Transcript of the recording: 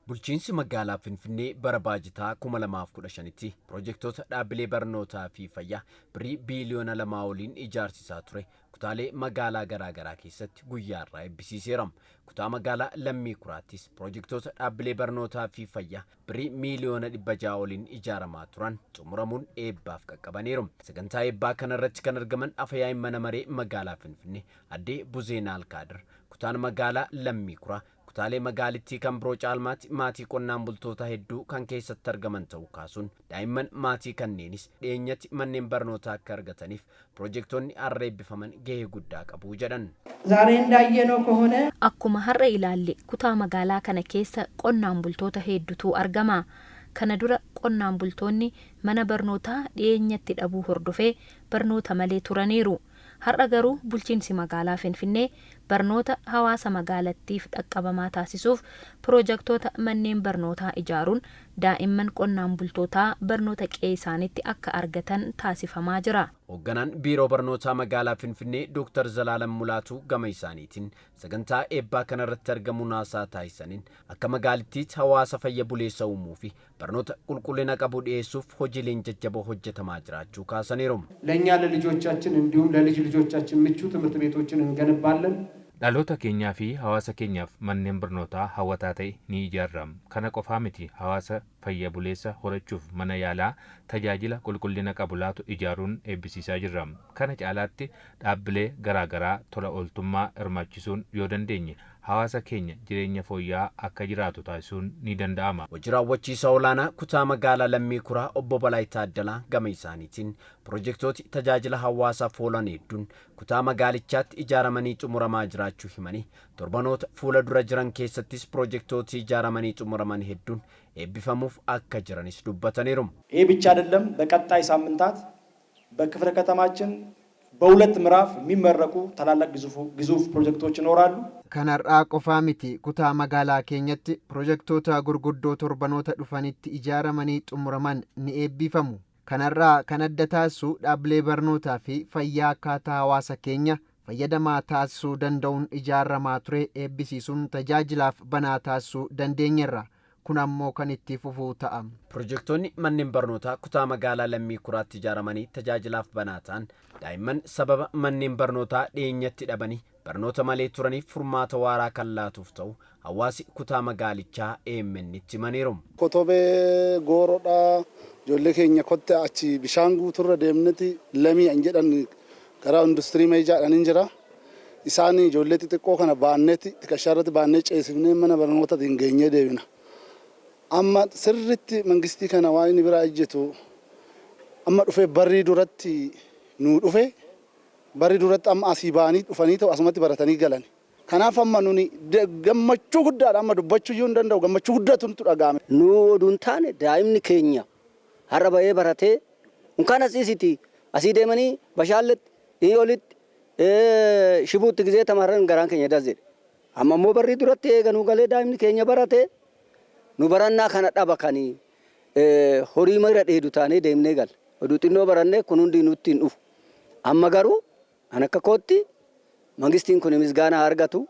Bulchiinsi magaalaa Finfinnee bara baajataa 2015tti piroojektota dhaabbilee barnootaa fi fayyaa birrii biiliyoona 2 oliin ijaarsisaa ture kutaalee magaalaa garaagaraa keessatti guyyaarraa eebbisiiseera. Kutaa magaalaa Lammii Kuraattis piroojektota dhaabbilee barnootaa fi fayyaa birrii miiliyoona 600 oliin ijaaramaa turan xumuramuun eebbaaf qaqqabaniiru. Sagantaa eebbaa kanarratti kan argaman afayaa'iin mana maree magaalaa Finfinnee Addee Buzeenaa Alkaadir kutaan magaalaa Lammii Kuraa kutaalee magaalittii kan biroo caalmaatti maatii qonnaan bultoota hedduu kan keessatti argaman ta'uu kaasuun daa'imman maatii kanneenis dhiyeenyatti manneen barnootaa akka argataniif piroojektonni har'a eebbifaman gahee guddaa qabu jedhan. Akkuma har'a ilaalle kutaa magaalaa kana keessa qonnaan bultoota hedduutu argama. Kana dura qonnaan bultoonni mana barnootaa dhiyeenyatti dhabuu hordofee barnoota malee turaniiru. Har'a garuu bulchiinsi magaalaa Finfinnee barnoota hawaasa magaalattiif dhaqqabamaa taasisuuf piroojektota manneen barnootaa ijaaruun daa'imman qonnaan bultootaa barnoota qe'ee isaaniitti akka argatan taasifamaa jira. Hoogganaan biiroo barnootaa magaalaa Finfinnee Dr. Zalaalam Mulaatuu gama isaaniitiin sagantaa eebbaa kanarratti argamuun haasaa taasisaniin akka magaalittiitti hawaasa fayya buleessa uumuu fi barnoota qulqullina qabu dhiyeessuuf hojiileen jajjaboo hojjetamaa jiraachuu kaasaniiru. ለኛ ለልጆቻችን እንዲሁም ለልጅ ልጆቻችን ምቹ ትምህርት ቤቶችን እንገነባለን። Dhaloota keenyaa fi hawaasa keenyaaf manneen barnootaa hawwataa ta'e ni ijaarama. Kana qofaa miti hawaasa fayya buleessa horachuuf mana yaalaa tajaajila qulqullina qabu laatu ijaaruun eebbisiisaa jirra. Kana caalaatti dhaabbilee garaagaraa tola ooltummaa hirmaachisuun yoo dandeenye hawaasa keenya jireenya fooyya'aa akka jiraatu taasisuun ni danda'ama. Hojii raawwachiisaa olaanaa kutaa magaalaa Lammii Kuraa obbo Balaayi Taaddalaa gama isaaniitiin piroojektoti tajaajila hawaasaaf oolan hedduun kutaa magaalichaatti ijaaramanii xumuramaa jiraachuu himanii torbanoota fuula dura jiran keessattis piroojektoti ijaaramanii xumuraman hedduun eebbifamuuf akka jiranis dubbataniiru. ይህ ብቻ አይደለም። በቀጣይ ሳምንታት በክፍለ ከተማችን በሁለት ምዕራፍ የሚመረቁ ታላላቅ ግዙፍ ፕሮጀክቶች ይኖራሉ። Kanarraa qofaa miti kutaa magaalaa keenyatti piroojektota gurguddoo torbanoota dhufanitti ijaaramanii xumuraman ni eebbifamu. Kanarraa kan adda taasisu dhaabbilee barnootaa fi fayyaa akkaataa hawaasa keenya fayyadamaa taasisuu danda'uun ijaaramaa ture eebbisiisuun tajaajilaaf banaa taasisuu dandeenyerra. Kun ammoo kan itti fufuu ta'a. Piroojektonni manneen barnootaa kutaa magaalaa Lammii Kuraatti ijaaramanii tajaajilaaf banaa ta'an daa'imman sababa manneen barnootaa dhiyeenyatti dhabanii barnoota malee turaniif furmaata waaraa kan laatuuf ta'u hawaasi kutaa magaalichaa eemmenitti himaniiru. Kotobee gooroodhaa ijoollee keenya kotte achi bishaan guuturra deemnetti lamii an jedhan karaa industirii meejaadhaan hin jira. Isaan ijoollee xixiqqoo kana baannetti tikashaarratti baannee ceesifnee mana barnootaatiin geenyee deebina. Amma sirriitti mangistii kana waan inni biraa ejjetu amma dhufee barrii duratti nu dhufe barrii duratti amma asii baanii dhufanii ta'u asumatti baratanii galan. Kanaaf amma nuni gammachuu guddaadha amma dubbachuu iyyuu hin danda'u gammachuu guddaatu nutti dhaga'ame. Nu oduun taane daa'imni keenya har'a ba'ee baratee unkaan asiisiti asii deemanii bashaalletti olitti shibuutti gizee tamarran garaan keenya dazzedhe. Amma immoo barrii duratti eeganuu galee daa'imni keenya baratee nu barannaa kana dhaba kanii horii mara dheedu taanee deemnee gal. Oduu xinnoo barannee kun hundi nutti hin dhufu. Amma garuu an akka kootti mangistiin kun misgaanaa argatu.